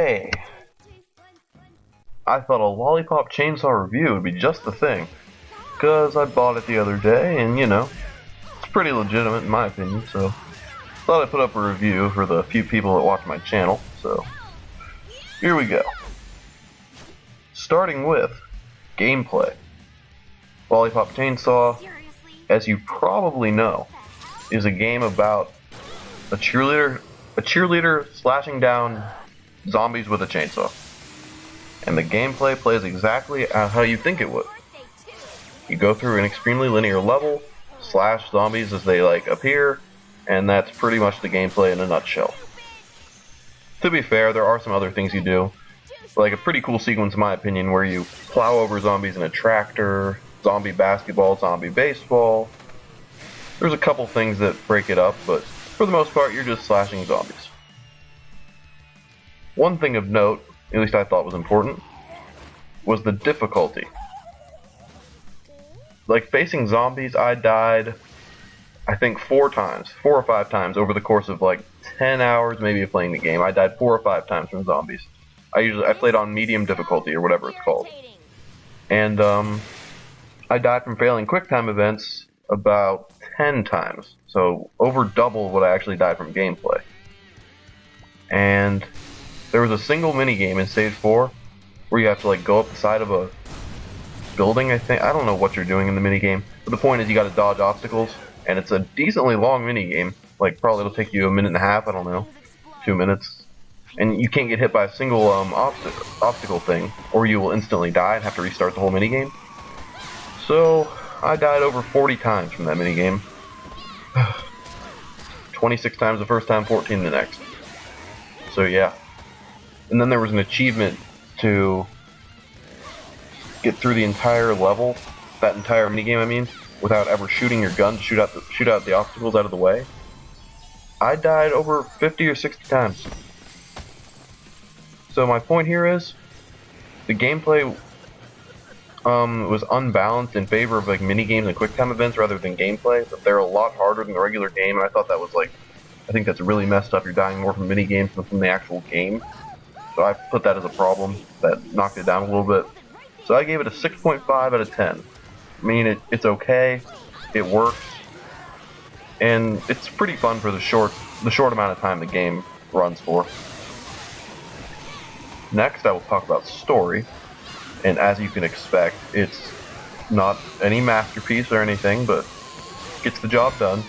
Hey, I thought a Lollipop chainsaw review would be just the thing, because I bought it the other day, and it's pretty legitimate in my opinion, so thought I'd put up a review for the few people that watch my channel, so here we go. Starting with gameplay. Lollipop Chainsaw, as you probably know, is a game about a cheerleader slashing down zombies with a chainsaw. And the gameplay plays exactly how you think it would. You go through an extremely linear level, slash zombies as they appear, and that's pretty much the gameplay in a nutshell. To be fair, there are some other things you do, like a pretty cool sequence in my opinion where you plow over zombies in a tractor, zombie basketball, zombie baseball. There's a couple things that break it up, but for the most part you're just slashing zombies. One thing of note, at least I thought was important, was the difficulty. Facing zombies, I died I think 4 or 5 times over the course of 10 hours maybe of playing the game. I died 4 or 5 times from zombies. I played on medium difficulty or whatever it's called. And I died from failing QuickTime events about 10 times. So over double what I actually died from gameplay. And there was a single minigame in Stage 4 where you have to go up the side of a building, I think. I don't know what you're doing in the minigame. But the point is you gotta dodge obstacles. And it's a decently long minigame. Probably it'll take you a minute and a half, I don't know. 2 minutes. And you can't get hit by a single obstacle thing, or you will instantly die and have to restart the whole minigame. So, I died over 40 times from that minigame. 26 times the first time, 14 the next. So yeah. And then there was an achievement to get through the entire level, that entire minigame I mean, without ever shooting your gun to shoot out the obstacles out of the way. I died over 50 or 60 times. So my point here is, the gameplay was unbalanced in favor of minigames and QuickTime events rather than gameplay, but they're a lot harder than the regular game, and I thought that was I think that's really messed up. You're dying more from minigames than from the actual game. So I put that as a problem that knocked it down a little bit. So I gave it a 6.5 out of 10. I mean, it's okay, it works, and it's pretty fun for the short amount of time the game runs for. Next, I will talk about story, and as you can expect, it's not any masterpiece or anything, but gets the job done.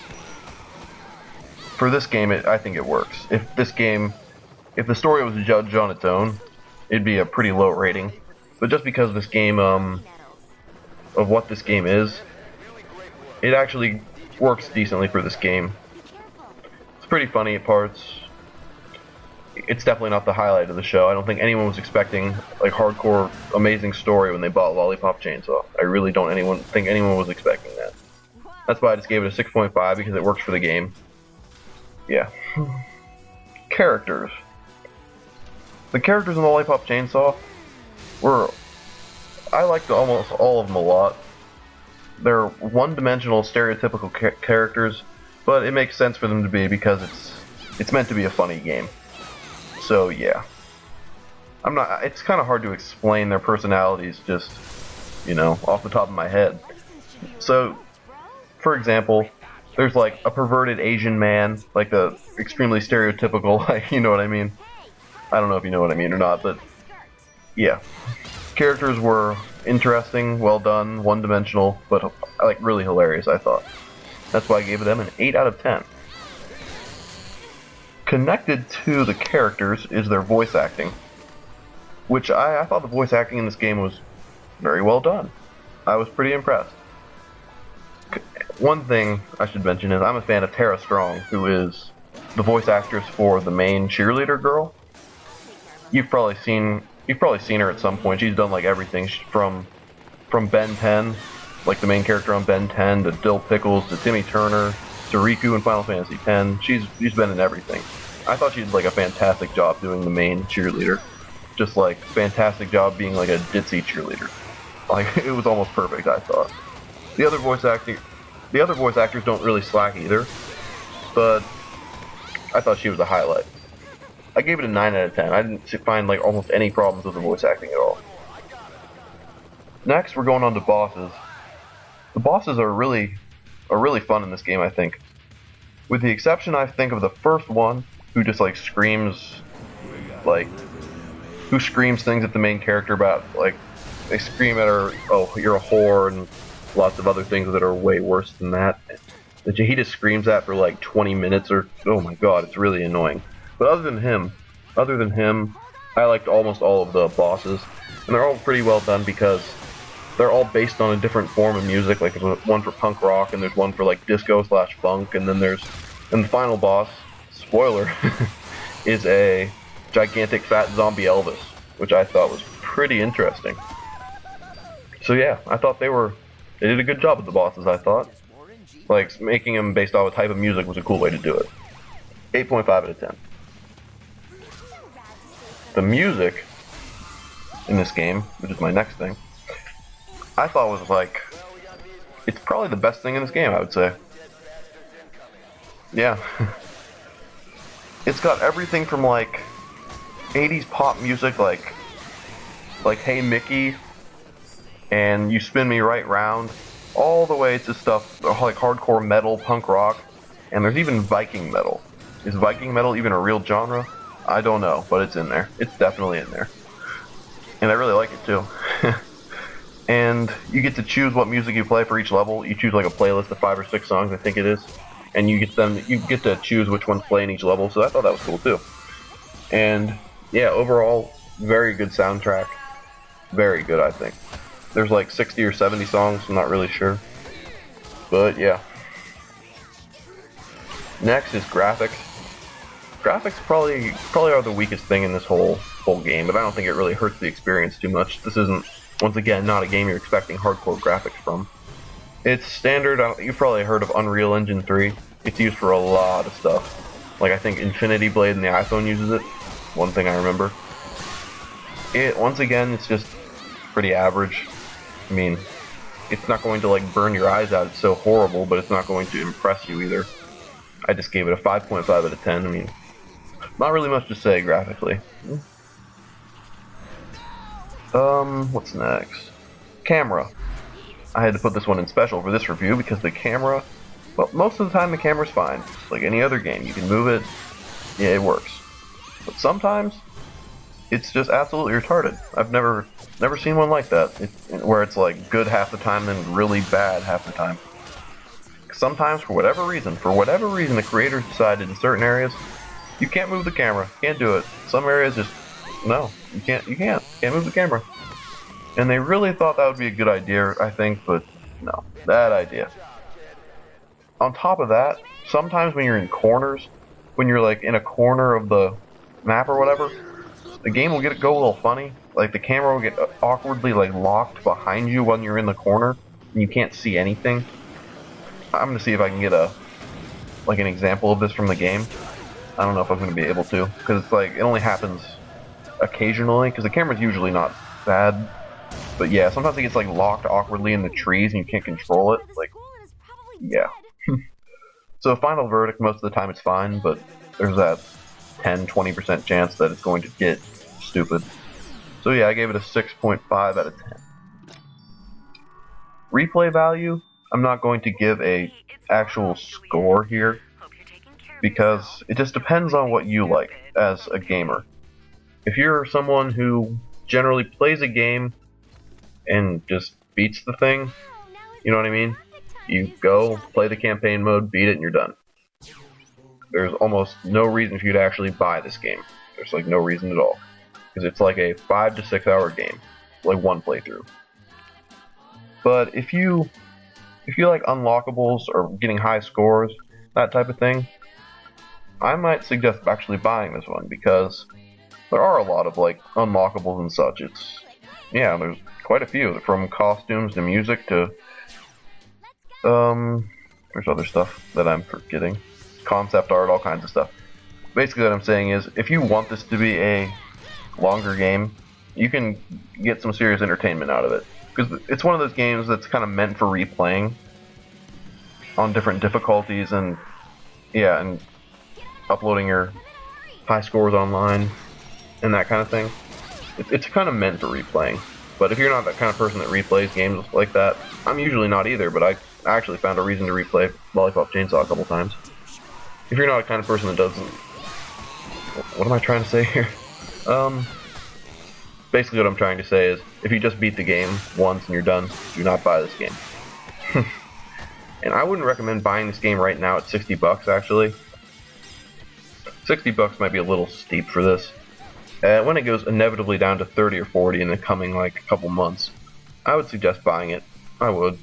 For this game, I think it works. If the story was judged on its own, it'd be a pretty low rating. But just because this game, of what this game is, it actually works decently for this game. It's pretty funny at parts. It's definitely not the highlight of the show. I don't think anyone was expecting hardcore amazing story when they bought Lollipop Chainsaw. I really don't think anyone was expecting that. That's why I just gave it a 6.5 because it works for the game. Yeah. Characters. The characters in Lollipop Chainsaw I liked almost all of them a lot. They're one-dimensional, stereotypical characters, but it makes sense for them to be because it's meant to be a funny game. So yeah, it's kind of hard to explain their personalities just, off the top of my head. So, for example, there's a perverted Asian man, the extremely stereotypical, you know what I mean? I don't know if you know what I mean or not, but yeah. Characters were interesting, well done, one-dimensional, but really hilarious, I thought. That's why I gave them an 8 out of 10. Connected to the characters is their voice acting, which I thought the voice acting in this game was very well done. I was pretty impressed. One thing I should mention is I'm a fan of Tara Strong, who is the voice actress for the main cheerleader girl. You've probably seen her at some point. She's done everything from Ben 10, the main character on Ben 10, to Dill Pickles, to Timmy Turner, to Riku in Final Fantasy X. She's been in everything. I thought she did a fantastic job doing the main cheerleader. Just fantastic job being a ditzy cheerleader. It was almost perfect, I thought. The other voice actors don't really slack either, but I thought she was a highlight. I gave it a 9 out of 10. I didn't find like almost any problems with the voice acting at all. Next, we're going on to bosses. The bosses are really fun in this game, I think. With the exception, I think, of the first one, who just like screams, who screams things at the main character about, like, they scream at her, oh, you're a whore, and lots of other things that are way worse than that. That he just screams at for like 20 minutes, or, oh my god, it's really annoying. But other than him, I liked almost all of the bosses, and they're all pretty well done because they're all based on a different form of music. Like there's one for punk rock, and there's one for like disco/funk, and then the final boss, spoiler, is a gigantic fat zombie Elvis, which I thought was pretty interesting. So yeah, I thought they did a good job with the bosses, I thought. Like, making them based off a type of music was a cool way to do it. 8.5 out of 10. The music in this game, which is my next thing, I thought was like, it's probably the best thing in this game, I would say. Yeah. It's got everything from like 80s pop music, like Hey Mickey and You Spin Me Right Round, all the way to stuff like hardcore metal, punk rock, and there's even Viking metal. Is Viking metal even a real genre? I don't know, but it's in there. It's definitely in there. And I really like it too. And you get to choose what music you play for each level. You choose like a playlist of 5 or 6 songs, I think it is. And you get to choose which ones play in each level, so I thought that was cool too. And yeah, overall, very good soundtrack. Very good, I think. There's like 60 or 70 songs, I'm not really sure. But yeah. Next is graphics. Graphics probably are the weakest thing in this whole game, but I don't think it really hurts the experience too much. This isn't, once again, not a game you're expecting hardcore graphics from. It's standard. You've probably heard of Unreal Engine 3. It's used for a lot of stuff. Like, I think Infinity Blade in the iPhone uses it. One thing I remember. Once again, it's just pretty average. I mean, it's not going to like burn your eyes out. It's so horrible, but it's not going to impress you either. I just gave it a 5.5 out of 10. I mean, not really much to say graphically. What's next? Camera. I had to put this one in special for this review because the camera, well, most of the time the camera's fine. It's like any other game. You can move it. Yeah, it works. But sometimes it's just absolutely retarded. I've never seen one like that, where it's like good half the time and really bad half the time. Sometimes, for whatever reason, the creators decided in certain areas, you can't move the camera. Can't do it. Some areas just, no, you can't move the camera. And they really thought that would be a good idea, I think, but no, bad idea. On top of that, sometimes when you're in corners, when you're like in a corner of the map or whatever, the game will go a little funny. Like the camera will get awkwardly like locked behind you when you're in the corner and you can't see anything. I'm gonna see if I can get an example of this from the game. I don't know if I'm gonna be able to, because it's like it only happens occasionally, because the camera's usually not bad. But yeah, sometimes it gets like locked awkwardly in the trees and you can't control it. Like, yeah. So final verdict, most of the time it's fine, but there's that 10-20% chance that it's going to get stupid. So yeah, I gave it a 6.5 out of 10. Replay value, I'm not going to give a actual score here, because it just depends on what you like as a gamer. If you're someone who generally plays a game and just beats the thing, you know what I mean? You go, play the campaign mode, beat it, and you're done. There's almost no reason for you to actually buy this game. There's like no reason at all. Because it's like a 5 to 6 hour game. Like one playthrough. But if you like unlockables or getting high scores, that type of thing, I might suggest actually buying this one, because there are a lot of like unlockables and such. Yeah, there's quite a few, from costumes to music to there's other stuff that I'm forgetting. Concept art, all kinds of stuff. Basically what I'm saying is, if you want this to be a longer game, you can get some serious entertainment out of it. Because it's one of those games that's kind of meant for replaying on different difficulties, and yeah, and uploading your high scores online, and that kind of thing. It's kind of meant for replaying. But if you're not that kind of person that replays games like that, I'm usually not either, but I actually found a reason to replay Lollipop Chainsaw a couple times. If you're not the kind of person that doesn't... What am I trying to say here? Basically what I'm trying to say is, if you just beat the game once and you're done, do not buy this game. And I wouldn't recommend buying this game right now at $60, actually. $60 might be a little steep for this. When it goes inevitably down to 30 or 40 in the coming, like, couple months, I would suggest buying it. I would.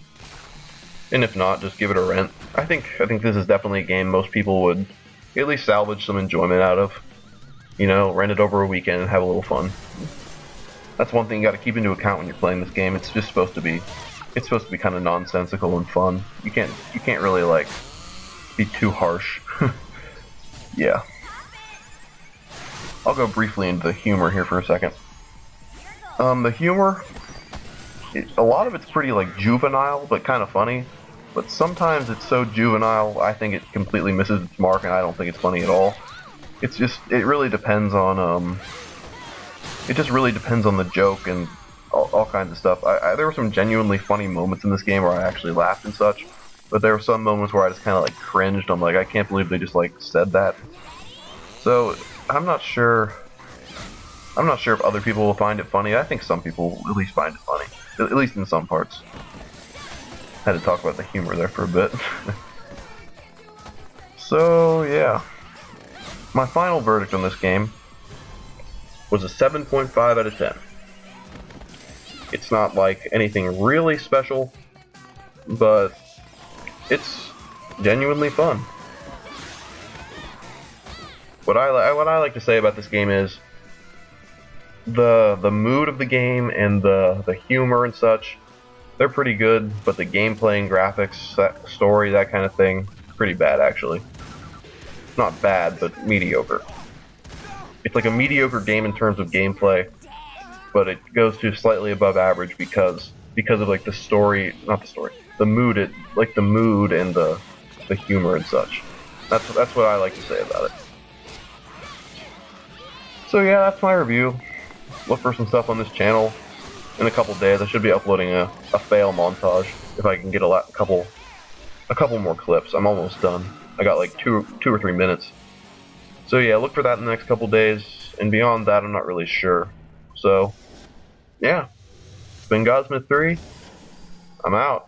And if not, just give it a rent. I think this is definitely a game most people would at least salvage some enjoyment out of. You know, rent it over a weekend and have a little fun. That's one thing you got to keep into account when you're playing this game. It's just supposed to be, kind of nonsensical and fun. You can't really like be too harsh. Yeah. I'll go briefly into the humor here for a second. The humor, a lot of it's pretty like juvenile, but kind of funny. But sometimes it's so juvenile, I think it completely misses its mark, and I don't think it's funny at all. It really depends on it just really depends on the joke and all kinds of stuff. There were some genuinely funny moments in this game where I actually laughed and such, but there were some moments where I just kind of like cringed. I'm like, I can't believe they just like said that. So I'm not sure if other people will find it funny. I think some people will at least find it funny, at least in some parts. Had to talk about the humor there for a bit. So yeah, my final verdict on this game was a 7.5 out of 10. It's not like anything really special, but it's genuinely fun. What I like to say about this game is the mood of the game and the humor and such, they're pretty good, but the gameplay and graphics, that story, that kind of thing, pretty bad actually. Not bad, but mediocre. It's like a mediocre game in terms of gameplay, but it goes to slightly above average because of like the story, not the story, the mood. The mood and the humor and such. That's what I like to say about it. So yeah, that's my review. Look for some stuff on this channel in a couple days. I should be uploading a fail montage if I can get a couple more clips. I'm almost done. I got like two or 3 minutes. So yeah, look for that in the next couple days, and beyond that, I'm not really sure. So, yeah, it's been Godsmith3. I'm out.